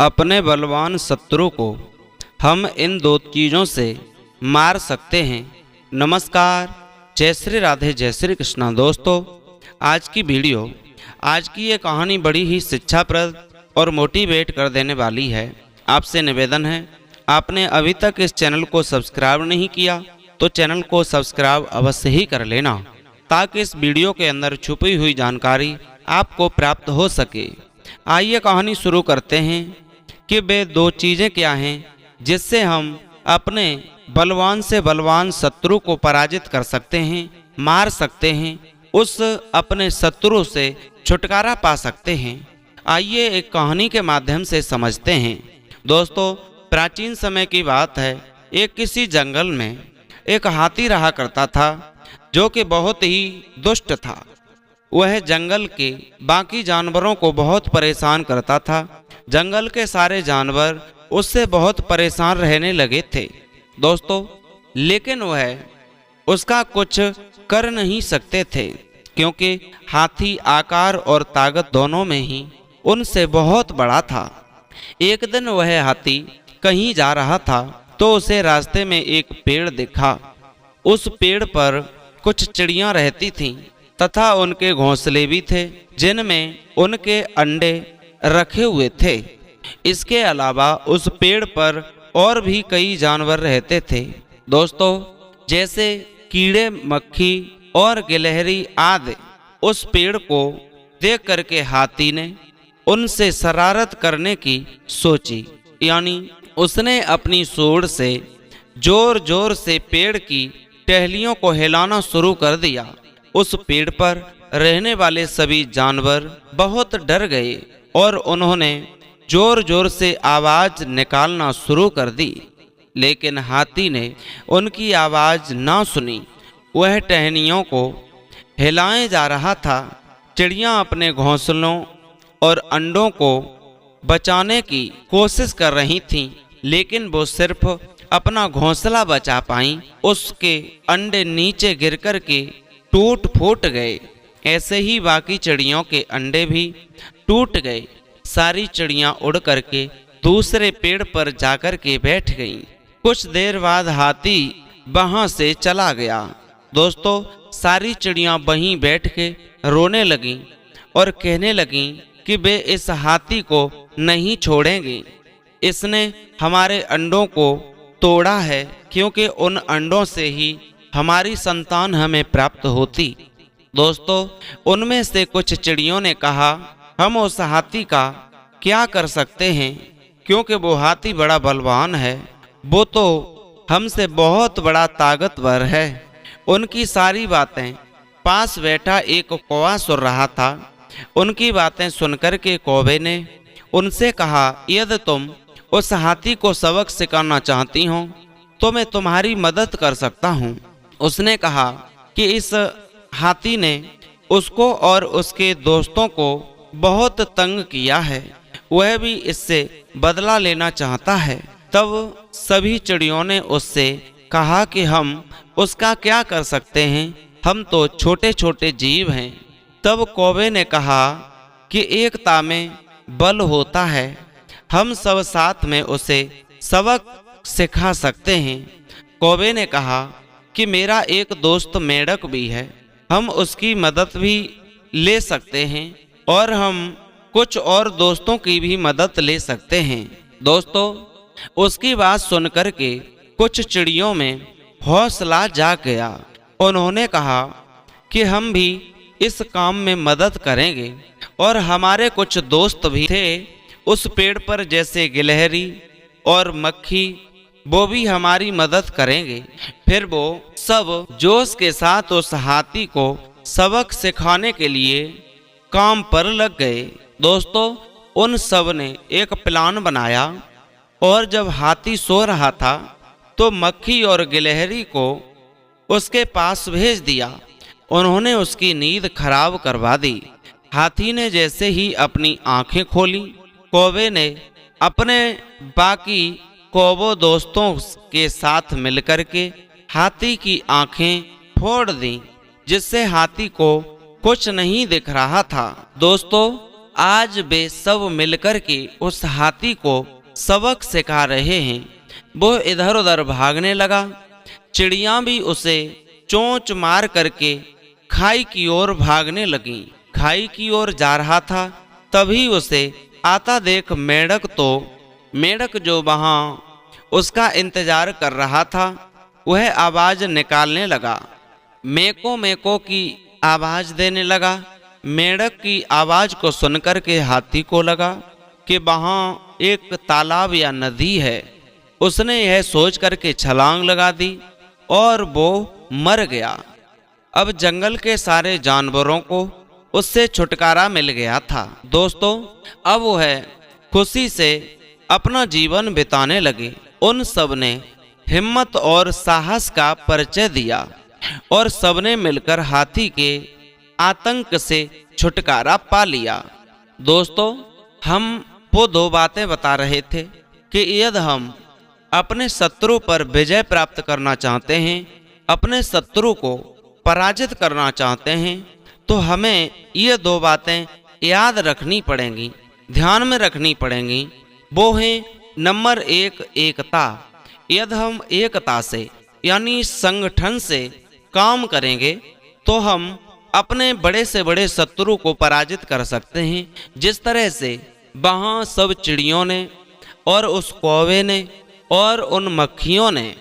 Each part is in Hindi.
अपने बलवान शत्रु को हम इन दो चीज़ों से मार सकते हैं। नमस्कार, जय श्री राधे, जय श्री कृष्णा। दोस्तों, आज की ये कहानी बड़ी ही शिक्षाप्रद और मोटिवेट कर देने वाली है। आपसे निवेदन है, आपने अभी तक इस चैनल को सब्सक्राइब नहीं किया तो चैनल को सब्सक्राइब अवश्य ही कर लेना, ताकि इस वीडियो के अंदर छुपी हुई जानकारी आपको प्राप्त हो सके। आइए कहानी शुरू करते हैं कि वे दो चीज़ें क्या हैं जिससे हम अपने बलवान से बलवान शत्रु को पराजित कर सकते हैं, मार सकते हैं, उस अपने शत्रु से छुटकारा पा सकते हैं। आइए एक कहानी के माध्यम से समझते हैं। दोस्तों, प्राचीन समय की बात है। एक किसी जंगल में एक हाथी रहा करता था जो कि बहुत ही दुष्ट था। वह जंगल के बाकी जानवरों को बहुत परेशान करता था। जंगल के सारे जानवर उससे बहुत परेशान रहने लगे थे दोस्तों, लेकिन वह उसका कुछ कर नहीं सकते थे, क्योंकि हाथी आकार और ताकत दोनों में ही उनसे बहुत बड़ा था। एक दिन वह हाथी कहीं जा रहा था तो उसे रास्ते में एक पेड़ दिखा। उस पेड़ पर कुछ चिड़ियां रहती थीं तथा उनके घोंसले भी थे जिनमें उनके अंडे रखे हुए थे। इसके अलावा उस पेड़ पर और भी कई जानवर रहते थे दोस्तों, जैसे कीड़े, मक्खी और गिलहरी आदि। उस पेड़ को देख करके हाथी ने उनसे शरारत करने की सोची, यानी उसने अपनी सूंड से जोर जोर से पेड़ की टहनियों को हिलाना शुरू कर दिया। उस पेड़ पर रहने वाले सभी जानवर बहुत डर गए और उन्होंने जोर जोर से आवाज निकालना शुरू कर दी, लेकिन हाथी ने उनकी आवाज ना सुनी। वह टहनियों को हिलाए जा रहा था। चिड़ियां अपने घोंसलों और अंडों को बचाने की कोशिश कर रही थीं, लेकिन वो सिर्फ अपना घोंसला बचा पाईं। उसके अंडे नीचे गिर कर के टूट फूट गए। ऐसे ही बाकी चिड़ियों के अंडे भी टूट गए। सारी चिड़ियां उड़ करके दूसरे पेड़ पर जाकर के बैठ गईं। कुछ देर बाद हाथी वहां से चला गया। दोस्तों, सारी चिड़ियां वहीं बैठ के रोने लगीं और कहने लगीं कि वे इस हाथी को नहीं छोड़ेंगे। इसने हमारे अंडों को तोड़ा है, क्योंकि उन अंडों से ही हमारी संतान हमें प्राप्त होती। दोस्तों, उनमें से कुछ चिड़ियों ने कहा, हम उस हाथी का क्या कर सकते हैं, क्योंकि वो हाथी बड़ा बलवान है, वो तो हमसे बहुत बड़ा ताकतवर है। उनकी सारी बातें पास बैठा एक कौवा सुन रहा था। उनकी बातें सुनकर के कौवे ने उनसे कहा, यदि तुम उस हाथी को सबक सिखाना चाहती हो तो मैं तुम्हारी मदद कर सकता हूँ। उसने कहा कि इस हाथी ने उसको और उसके दोस्तों को बहुत तंग किया है, वह भी इससे बदला लेना चाहता है। तब सभी चिड़ियों ने उससे कहा कि हम उसका क्या कर सकते हैं, हम तो छोटे छोटे जीव हैं। तब कौवे ने कहा कि एकता में बल होता है, हम सब साथ में उसे सबक सिखा सकते हैं। कौवे ने कहा कि मेरा एक दोस्त मेंढक भी है, हम उसकी मदद भी ले सकते हैं और हम कुछ और दोस्तों की भी मदद ले सकते हैं। दोस्तों, उसकी बात सुनकर के कुछ चिड़ियों में हौसला जाग गया। उन्होंने कहा कि हम भी इस काम में मदद करेंगे, और हमारे कुछ दोस्त भी थे उस पेड़ पर, जैसे गिलहरी और मक्खी, वो भी हमारी मदद करेंगे। फिर वो सब जोश के साथ उस हाथी को सबक सिखाने के लिए काम पर लग गए। दोस्तों, उन सब ने एक प्लान बनाया और जब हाथी सो रहा था तो मक्खी और गिलहरी को उसके पास भेज दिया। उन्होंने उसकी नींद खराब करवा दी। हाथी ने जैसे ही अपनी आंखें खोली, कौवे ने अपने बाकी कौवों दोस्तों के साथ मिलकर के हाथी की आंखें फोड़ दी, जिससे हाथी को कुछ नहीं दिख रहा था। दोस्तों, आज वे सब मिलकर के उस हाथी को सबक सिखा रहे हैं। वो इधर उधर भागने लगा। चिड़ियां भी उसे चोंच मार करके खाई की ओर भागने लगी। खाई की ओर जा रहा था, तभी उसे आता देख मेढक जो वहां उसका इंतजार कर रहा था, वह आवाज निकालने लगा। मेको मेको की आवाज देने लगा। मेढक की आवाज को सुनकर के हाथी को लगा कि वहां एक तालाब या नदी है। उसने यह सोच करके छलांग लगा दी और वो मर गया। अब जंगल के सारे जानवरों को उससे छुटकारा मिल गया था। दोस्तों, अब वह खुशी से अपना जीवन बिताने लगे। उन सब ने हिम्मत और साहस का परिचय दिया और सबने मिलकर हाथी के आतंक से छुटकारा पा लिया। दोस्तों, हम वो दो बातें बता रहे थे कि यदि हम अपने शत्रु पर विजय प्राप्त करना चाहते हैं, अपने शत्रु को पराजित करना चाहते हैं, तो हमें ये दो बातें याद रखनी पड़ेंगी, ध्यान में रखनी पड़ेंगी। वो हैं नंबर 1 एकता। यदि हम एकता से यानी संगठन से काम करेंगे तो हम अपने बड़े से बड़े शत्रु को पराजित कर सकते हैं। जिस तरह से वहाँ सब चिड़ियों ने और उस कौवे ने और उन मक्खियों ने,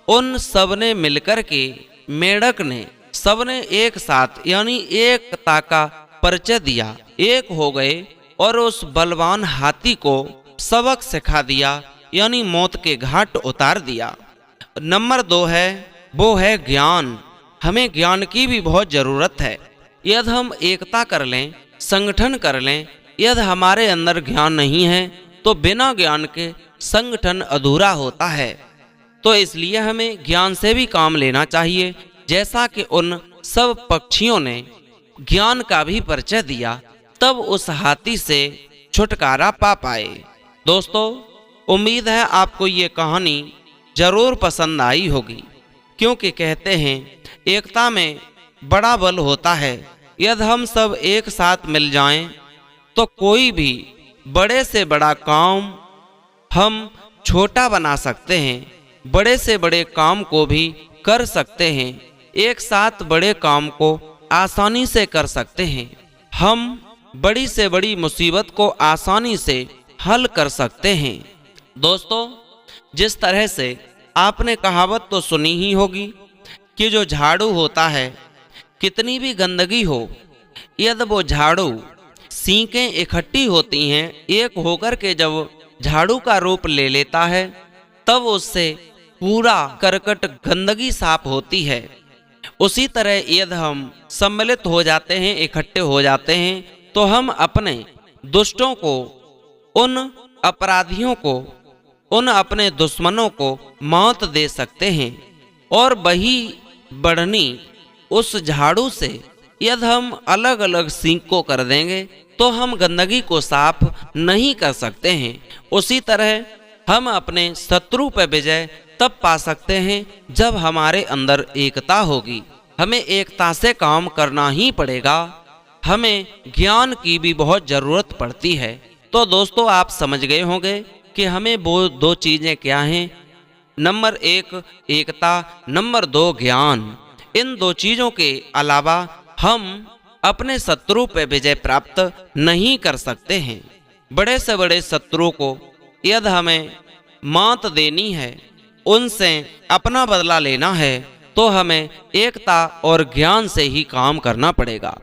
उन सब ने मिलकर के, मेढक ने, सब ने एक साथ यानी एकता का परिचय दिया, एक हो गए और उस बलवान हाथी को सबक सिखा दिया यानी मौत के घाट उतार दिया। नंबर 2 है, वो है ज्ञान। हमें ज्ञान की भी बहुत ज़रूरत है। यदि हम एकता कर लें, संगठन कर लें, यदि हमारे अंदर ज्ञान नहीं है तो बिना ज्ञान के संगठन अधूरा होता है। तो इसलिए हमें ज्ञान से भी काम लेना चाहिए, जैसा कि उन सब पक्षियों ने ज्ञान का भी परिचय दिया, तब उस हाथी से छुटकारा पा पाए। दोस्तों, उम्मीद है आपको ये कहानी जरूर पसंद आई होगी, क्योंकि कहते हैं एकता में बड़ा बल होता है। यदि हम सब एक साथ मिल जाएं तो कोई भी बड़े से बड़ा काम हम छोटा बना सकते हैं, बड़े से बड़े काम को भी कर सकते हैं, एक साथ बड़े काम को आसानी से कर सकते हैं। हम बड़ी से बड़ी मुसीबत को आसानी से हल कर सकते हैं। दोस्तों, जिस तरह से आपने कहावत तो सुनी ही होगी कि जो झाड़ू होता है, कितनी भी गंदगी हो, यदि वो झाड़ू सींकें इकट्ठी होती हैं, एक होकर के जब झाड़ू का रूप ले लेता है, तब उससे पूरा करकट गंदगी साफ होती है। उसी तरह यदि हम सम्मिलित हो जाते हैं, इकट्ठे हो जाते हैं, तो हम अपने दुष्टों को, उन अपराधियों को, उन अपने दुश्मनों को मौत दे सकते हैं। और वही बढ़नी उस झाड़ू से यदि हम अलग अलग सींकों कर देंगे तो हम गंदगी को साफ नहीं कर सकते हैं। उसी तरह हम अपने शत्रु पर विजय तब पा सकते हैं जब हमारे अंदर एकता होगी। हमें एकता से काम करना ही पड़ेगा। हमें ज्ञान की भी बहुत ज़रूरत पड़ती है। तो दोस्तों, आप समझ गए होंगे कि हमें वो दो चीज़ें क्या हैं। नंबर 1 एकता, नंबर 2 ज्ञान। इन दो चीज़ों के अलावा हम अपने शत्रु पर विजय प्राप्त नहीं कर सकते हैं। बड़े से बड़े शत्रु को यदि हमें मात देनी है, उनसे अपना बदला लेना है, तो हमें एकता और ज्ञान से ही काम करना पड़ेगा।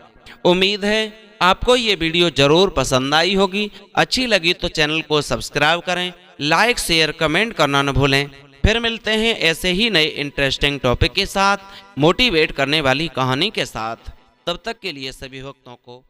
उम्मीद है आपको ये वीडियो ज़रूर पसंद आई होगी। अच्छी लगी तो चैनल को सब्सक्राइब करें, लाइक शेयर कमेंट करना न भूलें। फिर मिलते हैं ऐसे ही नए इंटरेस्टिंग टॉपिक के साथ, मोटिवेट करने वाली कहानी के साथ। तब तक के लिए सभी भक्तों को